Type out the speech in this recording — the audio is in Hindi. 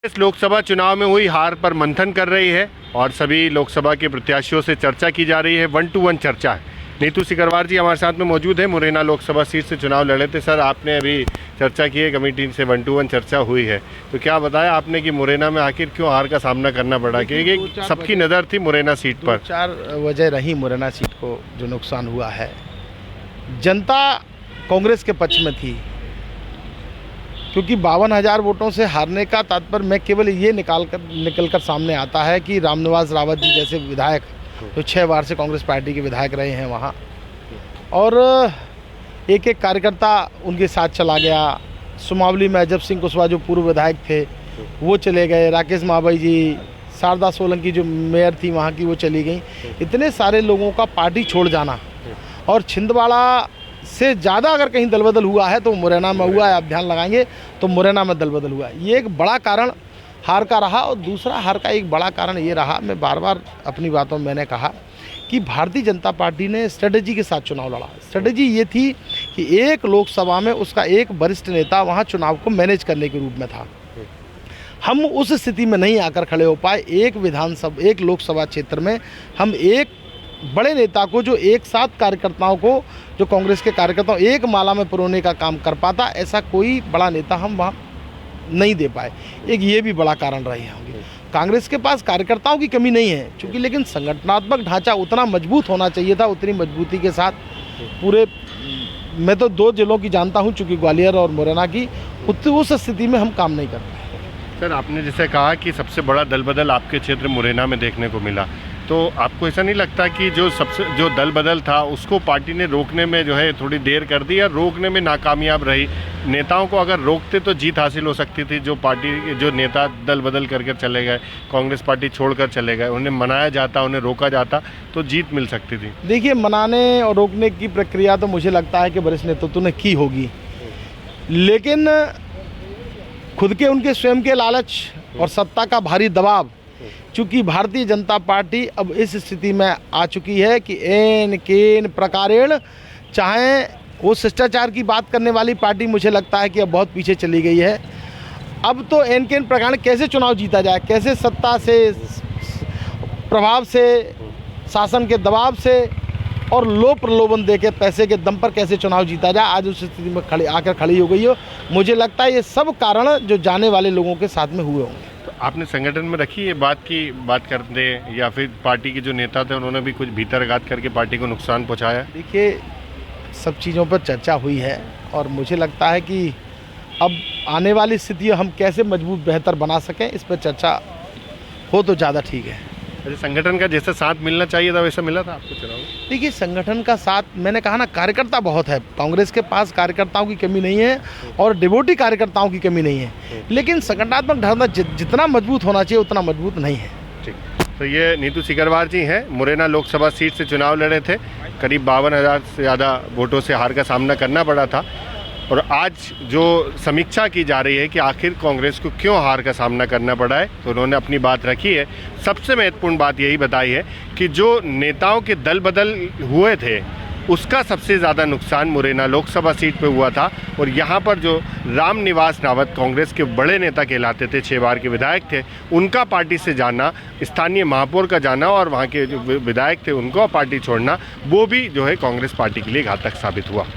इस लोकसभा चुनाव में हुई हार पर मंथन कर रही है और सभी लोकसभा के प्रत्याशियों से चर्चा की जा रही है। 1-to-1 चर्चा है। नीतू सिकरवार जी हमारे साथ में मौजूद है, मुरैना लोकसभा सीट से चुनाव लड़े थे। सर, आपने अभी चर्चा की है, कमेटी से 1-to-1 चर्चा हुई है, तो क्या बताया आपने कि मुरैना में आखिर क्यों हार का सामना करना पड़ा? क्योंकि सबकी नज़र थी मुरैना सीट पर। 4 वजह रही मुरैना सीट को जो नुकसान हुआ है। जनता कांग्रेस के पक्ष में थी, क्योंकि 52,000 वोटों से हारने का तात्पर्य मैं केवल ये निकल कर सामने आता है कि रामनिवास रावत जी जैसे विधायक जो 6 बार से कांग्रेस पार्टी के विधायक रहे हैं वहाँ, और एक एक कार्यकर्ता उनके साथ चला गया। सुमावली में अजब सिंह कुशवाहा जो पूर्व विधायक थे वो चले गए, राकेश माबाई जी, शारदा सोलंकी जो मेयर थी वहाँ की वो चली गई। इतने सारे लोगों का पार्टी छोड़ जाना, और छिंदवाड़ा से ज़्यादा अगर कहीं दलबदल हुआ है तो मुरैना में हुआ है। आप ध्यान लगाएंगे तो मुरैना में दलबदल हुआ है। ये एक बड़ा कारण हार का रहा। और दूसरा हार का एक बड़ा कारण ये रहा, मैं बार बार अपनी बातों में मैंने कहा कि भारतीय जनता पार्टी ने स्ट्रेटजी के साथ चुनाव लड़ा। स्ट्रेटजी ये थी कि एक लोकसभा में उसका एक वरिष्ठ नेता वहाँ चुनाव को मैनेज करने के रूप में था। हम उस स्थिति में नहीं आकर खड़े हो पाए। एक लोकसभा क्षेत्र में हम एक बड़े नेता को, जो एक साथ कार्यकर्ताओं को, जो कांग्रेस के कार्यकर्ताओं एक माला में पिरोने का काम कर पाता, ऐसा कोई बड़ा नेता हम वहाँ नहीं दे पाए। एक ये भी बड़ा कारण रही होंगे। कांग्रेस के पास कार्यकर्ताओं की कमी नहीं है चूँकि, लेकिन संगठनात्मक ढांचा उतना मजबूत होना चाहिए था। उतनी मजबूती के साथ पूरे, मैं तो 2 जिलों की जानता हूँ चूँकि, ग्वालियर और मुरैना की, उस स्थिति में हम काम नहीं कर पाए। सर, आपने जैसे कहा कि सबसे बड़ा दल बदल आपके क्षेत्र मुरैना में देखने को मिला, तो आपको ऐसा नहीं लगता कि जो दल बदल था उसको पार्टी ने रोकने में जो है थोड़ी देर कर दी, या रोकने में नाकामयाब रही? नेताओं को अगर रोकते तो जीत हासिल हो सकती थी। जो नेता दल बदल करके चले गए, कांग्रेस पार्टी छोड़कर चले गए, उन्हें मनाया जाता, उन्हें रोका जाता तो जीत मिल सकती थी। देखिए, मनाने और रोकने की प्रक्रिया तो मुझे लगता है कि वरिष्ठ नेतृत्व ने की होगी, लेकिन खुद के उनके स्वयं के लालच और सत्ता का भारी दबाव, चूँकि भारतीय जनता पार्टी अब इस स्थिति में आ चुकी है कि एन केन प्रकारेण, चाहे वो शिष्टाचार की बात करने वाली पार्टी मुझे लगता है कि अब बहुत पीछे चली गई है। अब तो एन केन प्रकार कैसे चुनाव जीता जाए, कैसे सत्ता से, प्रभाव से, शासन के दबाव से और लोभ प्रलोभन देके पैसे के दम पर कैसे चुनाव जीता जाए, आज उस स्थिति में खड़ी हो गई हो। मुझे लगता है ये सब कारण जो जाने वाले लोगों के साथ में हुए होंगे। तो आपने संगठन में रखी ये बात करते, या फिर पार्टी के जो नेता थे उन्होंने भी कुछ भीतरघात करके पार्टी को नुकसान पहुंचाया? देखिए, सब चीज़ों पर चर्चा हुई है और मुझे लगता है कि अब आने वाली स्थिति हम कैसे मजबूत बेहतर बना सकें, इस पर चर्चा हो तो ज़्यादा ठीक है। संगठन का जैसा साथ मिलना चाहिए था वैसा मिला था आपको चुनाव? देखिए, संगठन का साथ, मैंने कहा ना, कार्यकर्ता बहुत है कांग्रेस के पास, कार्यकर्ताओं की कमी नहीं है और डिवोटी कार्यकर्ताओं की कमी नहीं है, लेकिन संगठनात्मक ढांचा जितना मजबूत होना चाहिए उतना मजबूत नहीं है। ठीक, तो ये नीतू सिकरवार जी हैं, मुरैना लोकसभा सीट से चुनाव लड़े थे। करीब 52,000 से ज़्यादा वोटों से हार का सामना करना पड़ा था, और आज जो समीक्षा की जा रही है कि आखिर कांग्रेस को क्यों हार का सामना करना पड़ा है, तो उन्होंने अपनी बात रखी है। सबसे महत्वपूर्ण बात यही बताई है कि जो नेताओं के दल बदल हुए थे उसका सबसे ज़्यादा नुकसान मुरैना लोकसभा सीट पे हुआ था। और यहाँ पर जो रामनिवास रावत कांग्रेस के बड़े नेता कहलाते थे, 6 बार के विधायक थे, उनका पार्टी से जाना, स्थानीय महापौर का जाना और वहाँ के जो विधायक थे उनको पार्टी छोड़ना, वो भी जो है कांग्रेस पार्टी के लिए घातक साबित हुआ।